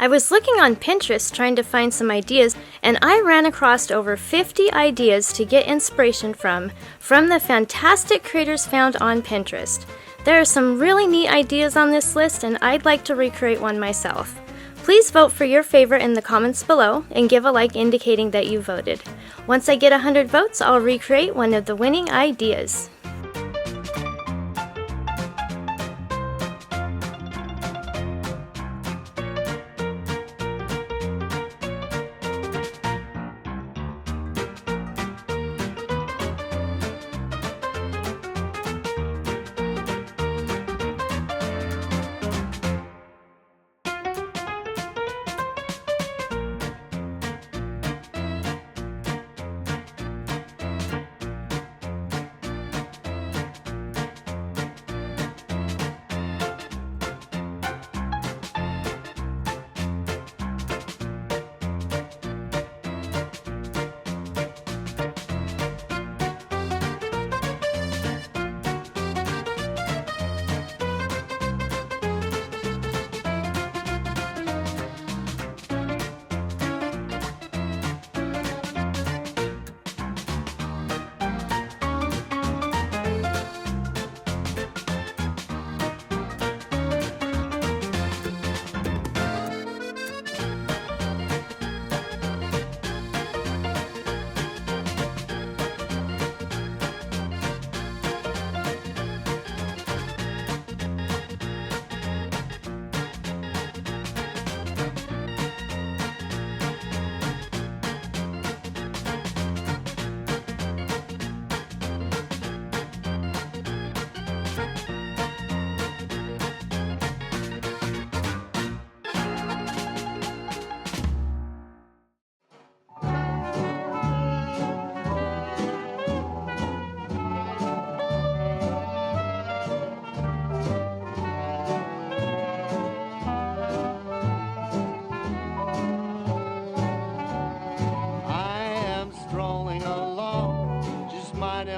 I was looking on Pinterest trying to find some ideas, and I ran across over 50 ideas to get inspiration from the fantastic creators found on Pinterest. There are some really neat ideas on this list, and I'd like to recreate one myself. Please vote for your favorite in the comments below and give a like indicating that you voted. Once I get 100 votes, I'll recreate one of the winning ideas.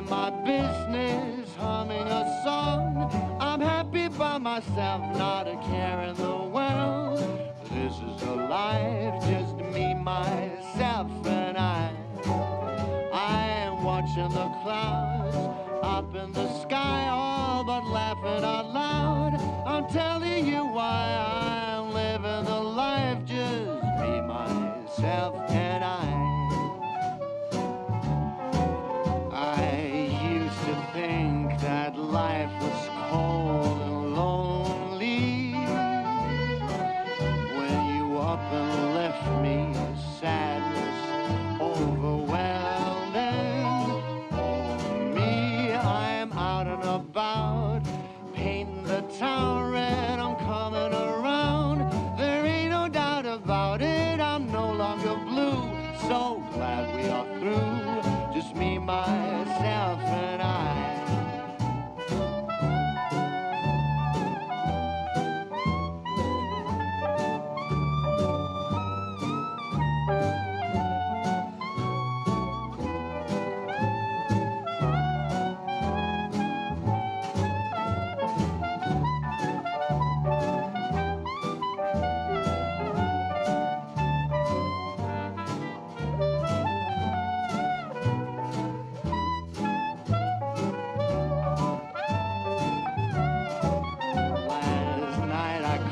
My business, humming a song. I'm happy by myself, not a care in the world. This is a life, just me, myself, and I. I am watching the clouds up in the sky, all but laughing out loud. I'm telling you why I'm living the life, just me, myself, and I. Think that life was cold and lonely when you up and left me, sadness overwhelming. Oh me, I'm out and about, painting the town red. I'm coming around, there ain't no doubt about it. I'm no longer blue, so glad we are through, just me, myself, and I.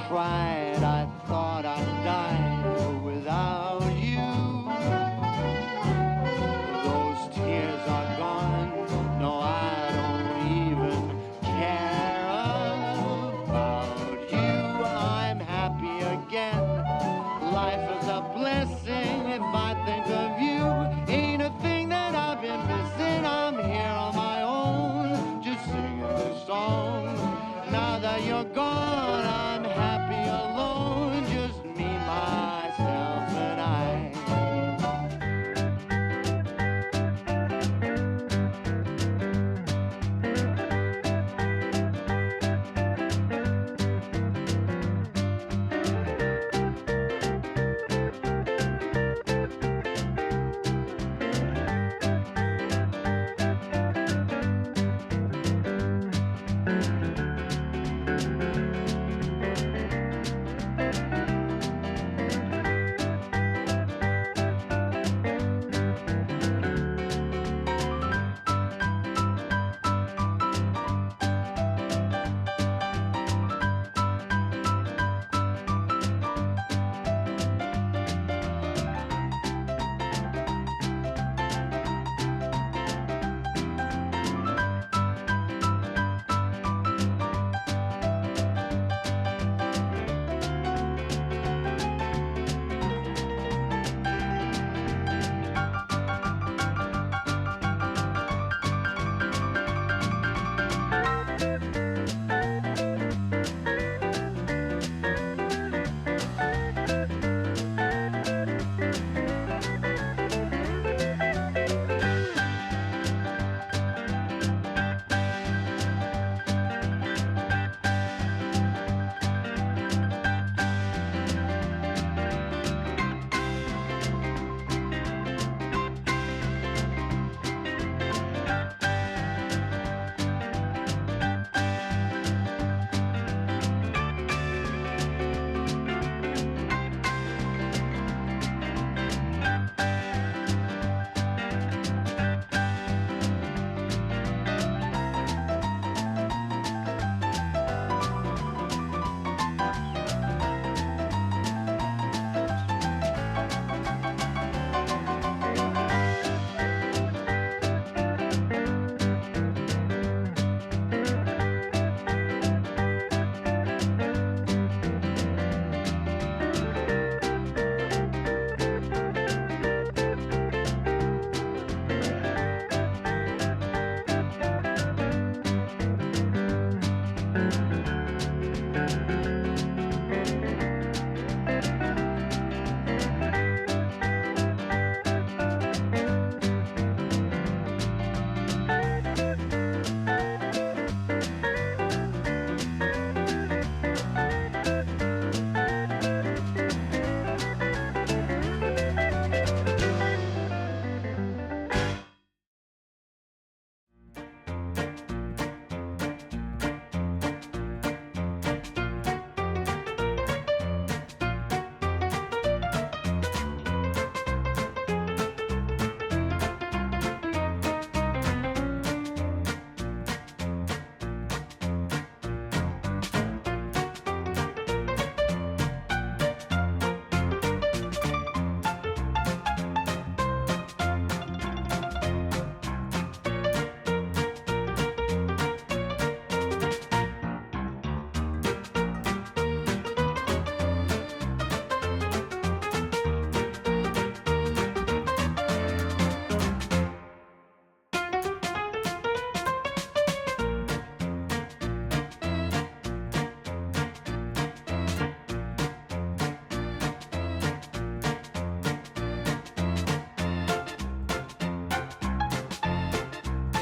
Cried, I thought I'd die without you. Those tears are gone, no, I don't even care about you. I'm happy again, life is a blessing if I think of you. Ain't a thing that I've been missing, I'm here on my own, just singing this song. Now that you're gone, I'm happy alone, just me, myself, and I.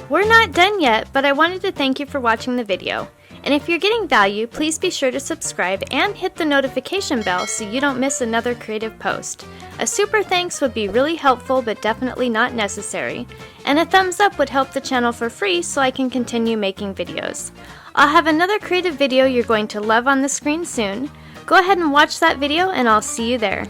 We're not done yet, but I wanted to thank you for watching the video. And if you're getting value, please be sure to subscribe and hit the notification bell so you don't miss another creative post. A super thanks would be really helpful but definitely not necessary. And a thumbs up would help the channel for free so I can continue making videos. I'll have another creative video you're going to love on the screen soon. Go ahead and watch that video and I'll see you there.